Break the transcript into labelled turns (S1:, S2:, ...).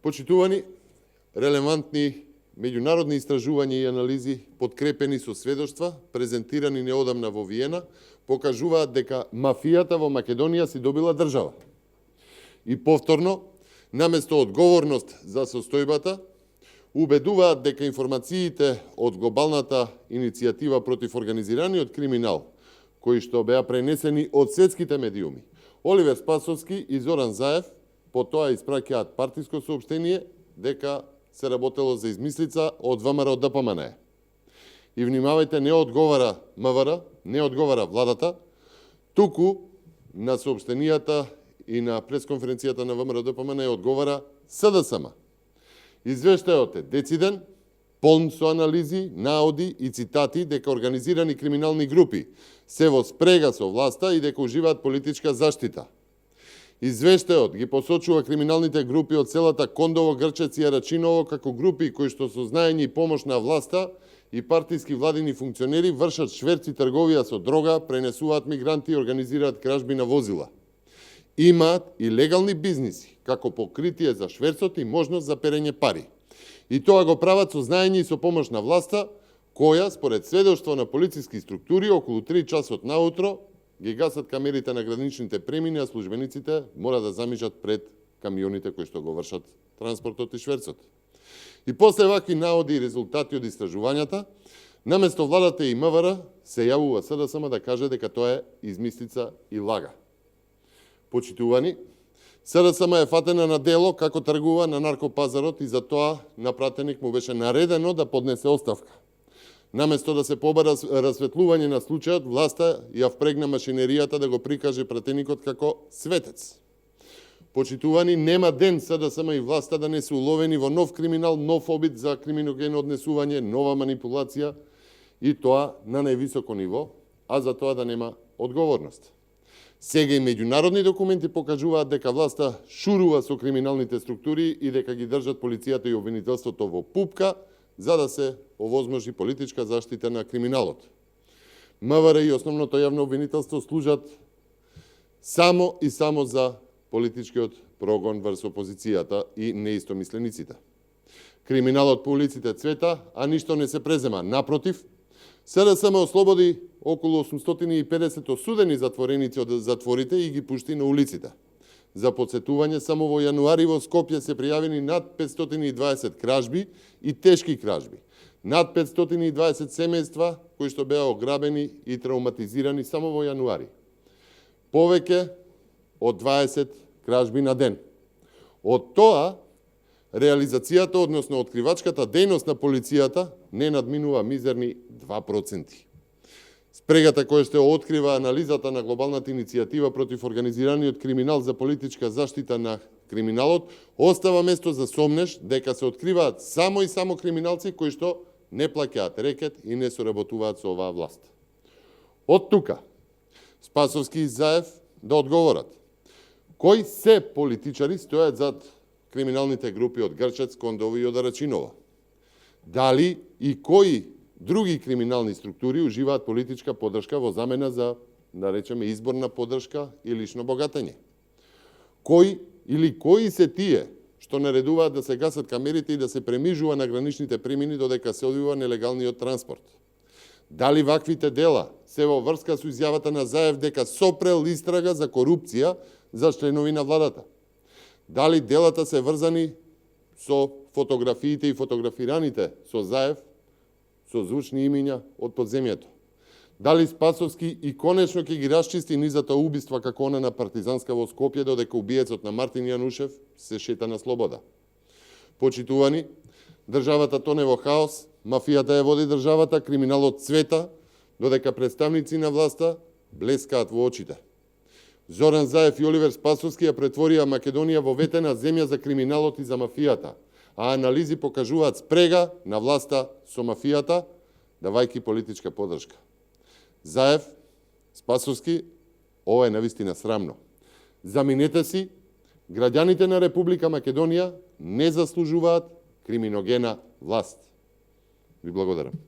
S1: Почитувани, релевантни меѓународни истражувања и анализи, подкрепени со сведоштва, презентирани неодамна во Виена, покажуваат дека мафијата во Македонија си добила држава. И повторно, наместо одговорност за состојбата, убедуваат дека информациите од глобалната иницијатива против организираниот криминал, кои што беа пренесени од светските медиуми, Оливер Спасовски и Зоран Заев, по тоа испраќаат партиско соопштение дека се работело за измислица од ВМРО ДПМН. И внимавајте, не одговара МВР, не одговара владата, туку на соопштенијата и на пресконференцијата на ВМРО ДПМН одговара СДСМ. Извештајот е дециден, полн со анализи, наоди и цитати дека организирани криминални групи се во спрега со власта и дека уживаат политичка заштита. Извештајот ги посочува криминалните групи од селата Кондово, Грчец и Арачиново како групи кои што со знаење и помош на власта и партиски владини функционери вршат шверц и трговија со дрога, пренесуваат мигранти и организираат кражби на возила. Имаат и легални бизниси, како покритие за шверцот и можност за перење пари. И тоа го прават со знаење и со помош на власта, која, според сведоштво на полициски структури, околу 3 часот наутро, ги гасат камерите на граничните премини, а службениците мора да замижат пред камионите кои што го вршат транспортот и шверцот. И после вакви наоди и резултати од истражувањата, наместо владата и МВР се јавува СДСМ да каже дека тоа е измислица и лага. Почитувани, СДСМ е фатена на дело како тргува на наркопазарот и за тоа на пратеник му беше наредено да поднесе оставка. Наместо да се побара расветлување на случајот, власта ја впрегна машинеријата да го прикаже пратеникот како светец. Почитувани, нема ден СДСМ и власта да не се уловени во нов криминал, нов обид за криминогенно однесување, нова манипулација и тоа на највисоко ниво, а за тоа да нема одговорност. Сега и меѓународни документи покажуваат дека власта шурува со криминалните структури и дека ги држат полицијата и обвинителството во пупка, за да се овозможи политичка заштита на криминалот. МВР и основното јавно обвинителство служат само и само за политичкиот прогон врз опозицијата и неистомислениците. Криминалот по улиците цвета, а ништо не се презема. Напротив, СДСМ ослободи околу 850 осудени затвореници од затворите и ги пушти на улиците. За подсетување, само во јануари во Скопје се пријавени над 520 кражби и тешки кражби. Над 520 семејства кои што беа ограбени и травматизирани само во јануари. Повеќе од 20 кражби на ден. Од тоа, реализацијата, односно откривачката дејност на полицијата не надминува мизерни 2%. Спрегата која што открива анализата на глобалната иницијатива против организираниот криминал за политичка заштита на криминалот остава место за сомнеш дека се откриваат само и само криминалци кои што не плаќаат рекет и не соработуваат со оваа власт. Од тука, Спасовски и Заев да одговорат. Кои се политичари стојат зад криминалните групи од Грчец, Кондово и од Арачиново? Дали и кои други криминални структури уживаат политичка поддршка во замена за, да речеме, изборна поддршка и лично богатење? Кои или кои се тие што наредуваат да се гасат камерите и да се премижува на граничните премини додека се одвива нелегалниот транспорт? Дали ваквите дела се во врска со изјавата на Заев дека сопрел истрага за корупција за членови на владата? Дали делата се врзани со фотографиите и фотографираните со Заев со звучни имиња од подземјето? Дали Спасовски и конечно ќе ги расчисти низата убиства како она на Партизанска во Скопје додека убиецот на Мартин Јанушев се шета на слобода? Почитувани, државата тоне во хаос, мафијата ја води државата, криминалот цвета, додека представници на власта блескаат во очите. Зоран Заев и Оливер Спасовски ја претворија Македонија во ветена земја за криминалот и за мафијата, а анализи покажуваат спрега на власта со мафијата, давајки политичка поддршка. Заев, Спасовски, ова е навистина срамно. Заминете си, граѓаните на Република Македонија не заслужуваат криминогена власт. Ви благодарам.